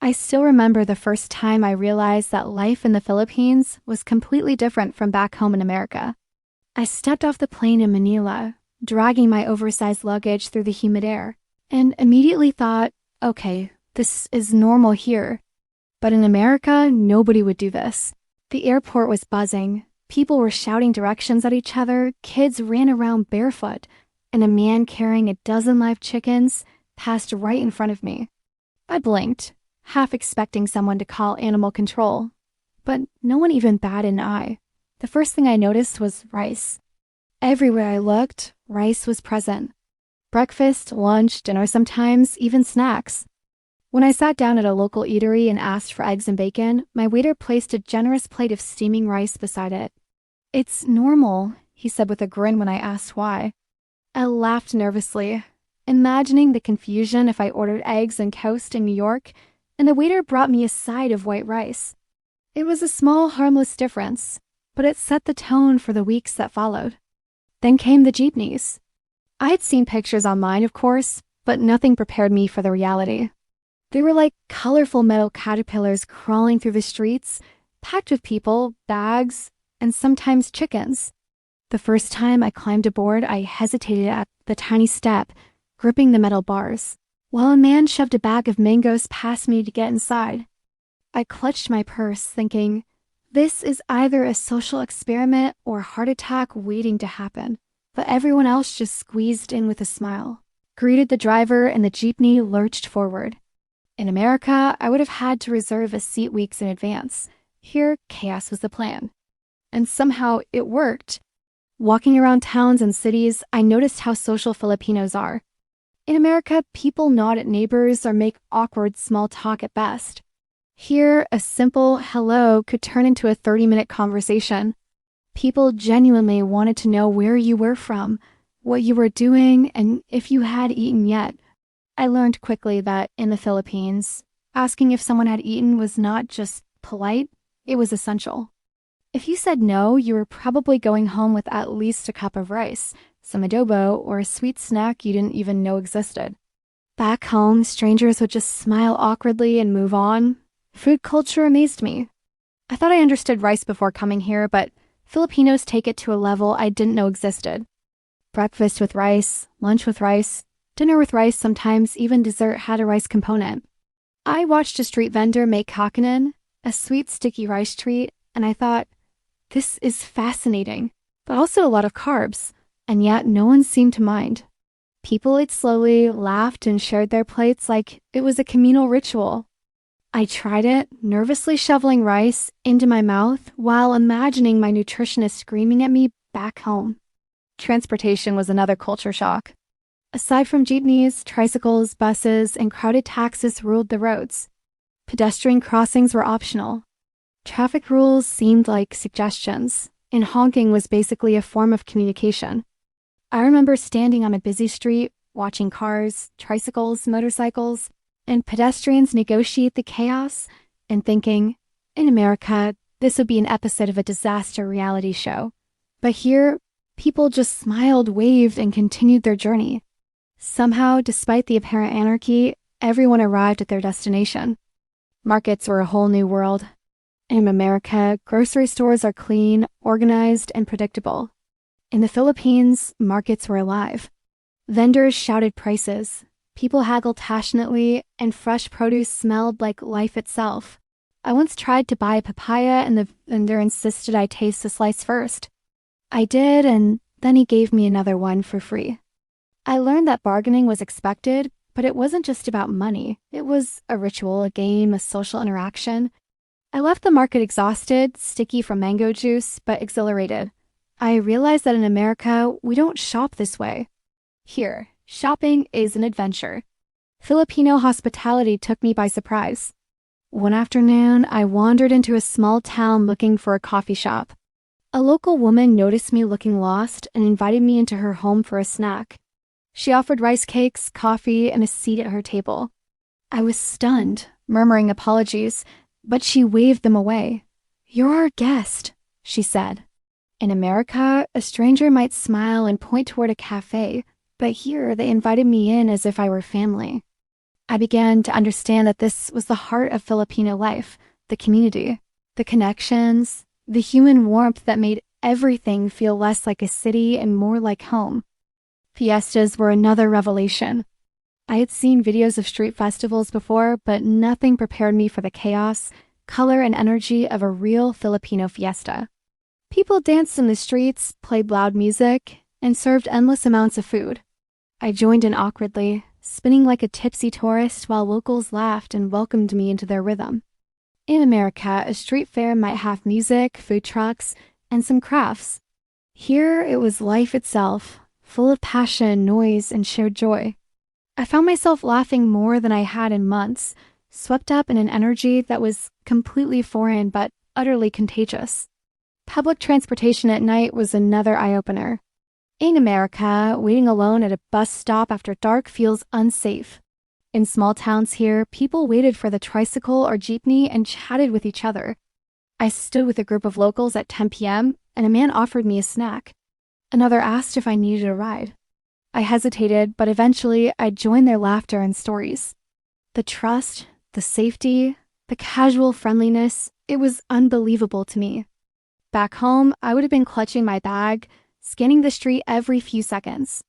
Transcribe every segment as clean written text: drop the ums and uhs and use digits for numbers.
I still remember the first time I realized that life in the Philippines was completely different from back home in America. I stepped off the plane in Manila, dragging my oversized luggage through the humid air, and immediately thought, okay, this is normal here. But in America, nobody would do this. The airport was buzzing. People were shouting directions at each other, kids ran around barefoot, and a man carrying a dozen live chickens passed right in front of me. I blinked, half expecting someone to call animal control, but no one even batted an eye. The first thing I noticed was rice. Everywhere I looked, rice was present. Breakfast, lunch, dinner, sometimes even snacks. When I sat down at a local eatery and asked for eggs and bacon, my waiter placed a generous plate of steaming rice beside it. "It's normal," he said with a grin when I asked why. I laughed nervously, imagining the confusion if I ordered eggs and toast in New York, and the waiter brought me a side of white rice. It was a small, harmless difference, but it set the tone for the weeks that followed. Then came the Jeepneys. I had seen pictures online, of course, but nothing prepared me for the reality. They were like colorful metal caterpillars crawling through the streets, packed with people, bags, and sometimes chickens. The first time I climbed aboard, I hesitated at the tiny step, gripping the metal bars, while a man shoved a bag of mangoes past me to get inside. I clutched my purse, thinking, this is either a social experiment or a heart attack waiting to happen. But everyone else just squeezed in with a smile, greeted the driver, and the jeepney lurched forward. In America, I would have had to reserve a seat weeks in advance. Here, chaos was the plan. And somehow it worked. Walking around towns and cities, I noticed how social Filipinos are. In America, people nod at neighbors or make awkward small talk at best. Here, a simple hello could turn into a 30-minute conversation. People genuinely wanted to know where you were from, what you were doing, and if you had eaten yet. I learned quickly that in the Philippines, asking if someone had eaten was not just polite, it was essential. If you said no, you were probably going home with at least a cup of rice, some adobo, or a sweet snack you didn't even know existed. Back home, strangers would just smile awkwardly and move on. Food culture amazed me. I thought I understood rice before coming here, but Filipinos take it to a level I didn't know existed. Breakfast with rice, lunch with rice, dinner with rice, sometimes even dessert had a rice component. I watched a street vendor make kakanin, a sweet sticky rice treat, and I thought, this is fascinating, but also a lot of carbs, and yet no one seemed to mind. People ate slowly, laughed, and shared their plates like it was a communal ritual. I tried it, nervously shoveling rice into my mouth while imagining my nutritionist screaming at me back home. Transportation was another culture shock. Aside from jeepneys, tricycles, buses, and crowded taxis ruled the roads. Pedestrian crossings were optional. Traffic rules seemed like suggestions, and honking was basically a form of communication. I remember standing on a busy street, watching cars, tricycles, motorcycles, and pedestrians negotiate the chaos, and thinking, in America, this would be an episode of a disaster reality show. But here, people just smiled, waved, and continued their journey. Somehow, despite the apparent anarchy, everyone arrived at their destination. Markets were a whole new world. In America, grocery stores are clean, organized, and predictable. In the Philippines, markets were alive. Vendors shouted prices. People haggled passionately, and fresh produce smelled like life itself. I once tried to buy a papaya, and the vendor insisted I taste the slice first. I did, and then he gave me another one for free. I learned that bargaining was expected, but it wasn't just about money. It was a ritual, a game, a social interaction. I left the market exhausted, sticky from mango juice, but exhilarated. I realized that in America, we don't shop this way. Here, shopping is an adventure. Filipino hospitality took me by surprise. One afternoon, I wandered into a small town looking for a coffee shop. A local woman noticed me looking lost and invited me into her home for a snack. She offered rice cakes, coffee, and a seat at her table. I was stunned, murmuring apologies, but she waved them away. "You're our guest," she said. In America, a stranger might smile and point toward a cafe, but here they invited me in as if I were family. I began to understand that this was the heart of Filipino life, the community, the connections, the human warmth that made everything feel less like a city and more like home. Fiestas were another revelation. I had seen videos of street festivals before, but nothing prepared me for the chaos, color, and energy of a real Filipino fiesta. People danced in the streets, played loud music, and served endless amounts of food. I joined in awkwardly, spinning like a tipsy tourist while locals laughed and welcomed me into their rhythm. In America, a street fair might have music, food trucks, and some crafts. Here, it was life itself, full of passion, noise, and shared joy. I found myself laughing more than I had in months, swept up in an energy that was completely foreign but utterly contagious. Public transportation at night was another eye-opener. In America, waiting alone at a bus stop after dark feels unsafe. In small towns here, people waited for the tricycle or jeepney and chatted with each other. I stood with a group of locals at 10 p.m., and a man offered me a snack. Another asked if I needed a ride. I hesitated, but eventually I joined their laughter and stories. The trust, the safety, the casual friendliness, it was unbelievable to me. Back home, I would have been clutching my bag, scanning the street every few seconds.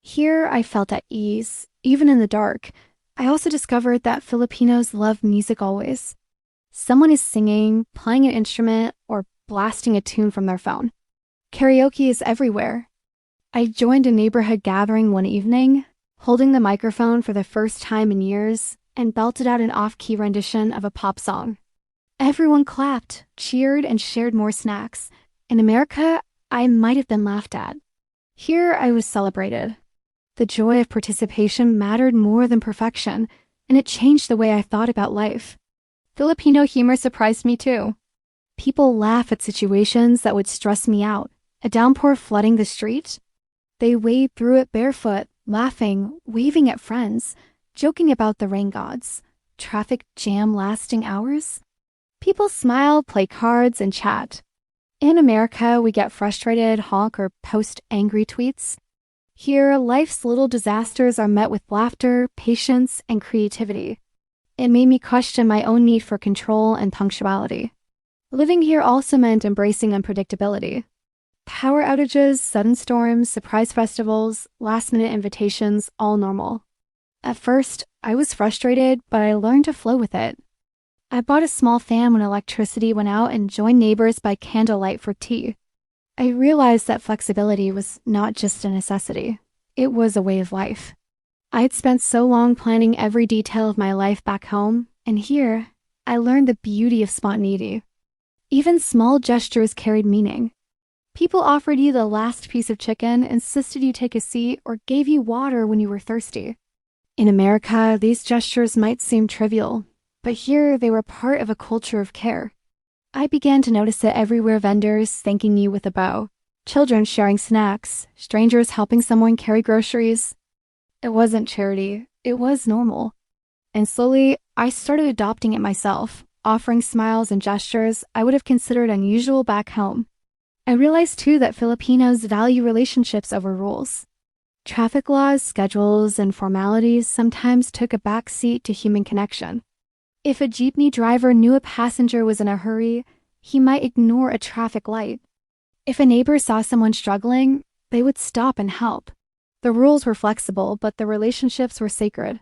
Here, I felt at ease, even in the dark. I also discovered that Filipinos love music always. Someone is singing, playing an instrument, or blasting a tune from their phone. Karaoke is everywhere. I joined a neighborhood gathering one evening, holding the microphone for the first time in years, and belted out an off-key rendition of a pop song. Everyone clapped, cheered, and shared more snacks. In America, I might have been laughed at. Here, I was celebrated. The joy of participation mattered more than perfection, and it changed the way I thought about life. Filipino humor surprised me too. People laugh at situations that would stress me out. A downpour flooding the street? They wade through it barefoot, laughing, waving at friends, joking about the rain gods. Traffic jam lasting hours? People smile, play cards, and chat. In America, we get frustrated, honk, or post angry tweets. Here, life's little disasters are met with laughter, patience, and creativity. It made me question my own need for control and punctuality. Living here also meant embracing unpredictability. Power outages, sudden storms, surprise festivals, last-minute invitations, all normal. At first, I was frustrated, but I learned to flow with it. I bought a small fan when electricity went out and joined neighbors by candlelight for tea. I realized that flexibility was not just a necessity. It was a way of life. I had spent so long planning every detail of my life back home, and here, I learned the beauty of spontaneity. Even small gestures carried meaning. People offered you the last piece of chicken, insisted you take a seat, or gave you water when you were thirsty. In America, these gestures might seem trivial, but here they were part of a culture of care. I began to notice it everywhere: vendors thanking you with a bow, children sharing snacks, strangers helping someone carry groceries. It wasn't charity, it was normal. And slowly, I started adopting it myself, offering smiles and gestures I would have considered unusual back home. I realized too that Filipinos value relationships over rules. Traffic laws, schedules, and formalities sometimes took a back seat to human connection. If a jeepney driver knew a passenger was in a hurry, he might ignore a traffic light. If a neighbor saw someone struggling, they would stop and help. The rules were flexible, but the relationships were sacred.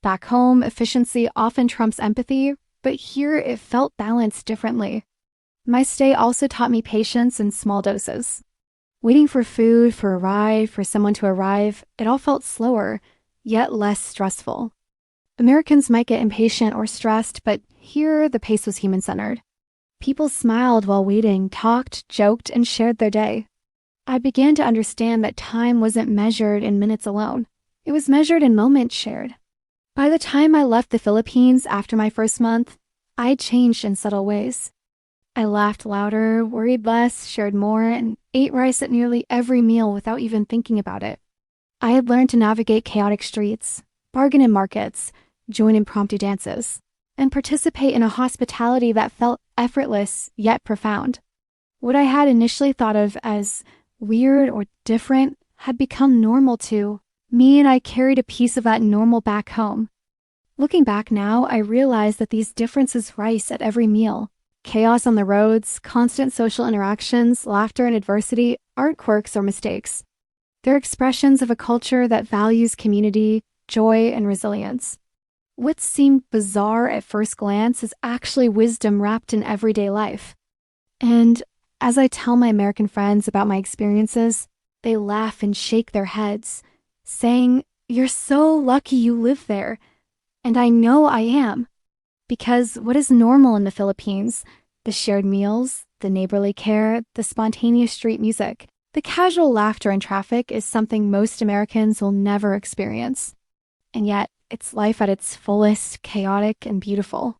Back home, efficiency often trumps empathy, but here it felt balanced differently. My stay also taught me patience in small doses. Waiting for food, for a ride, for someone to arrive, it all felt slower, yet less stressful. Americans might get impatient or stressed, but here the pace was human-centered. People smiled while waiting, talked, joked, and shared their day. I began to understand that time wasn't measured in minutes alone. It was measured in moments shared. By the time I left the Philippines after my first month, I changed in subtle ways. I laughed louder, worried less, shared more, and ate rice at nearly every meal without even thinking about it. I had learned to navigate chaotic streets, bargain in markets, join impromptu dances, and participate in a hospitality that felt effortless yet profound. What I had initially thought of as weird or different had become normal too. Me, and I carried a piece of that normal back home. Looking back now, I realize that these differences rise at every meal. Chaos on the roads, constant social interactions, laughter and adversity aren't quirks or mistakes. They're expressions of a culture that values community, joy, and resilience. What seemed bizarre at first glance is actually wisdom wrapped in everyday life. And as I tell my American friends about my experiences, they laugh and shake their heads, saying, "You're so lucky you live there." And I know I am. Because what is normal in the Philippines, the shared meals, the neighborly care, the spontaneous street music, the casual laughter in traffic is something most Americans will never experience. And yet, it's life at its fullest, chaotic, and beautiful.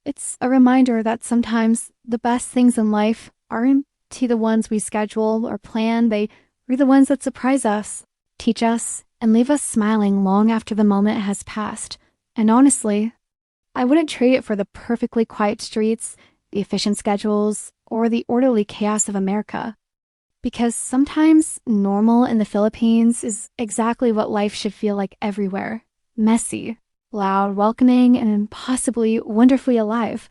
It's a reminder that sometimes the best things in life aren't the ones we schedule or plan, they are the ones that surprise us, teach us, and leave us smiling long after the moment has passed. And honestly, I wouldn't trade it for the perfectly quiet streets, the efficient schedules, or the orderly chaos of America. Because sometimes normal in the Philippines is exactly what life should feel like everywhere. Messy, loud, welcoming, and possibly wonderfully alive.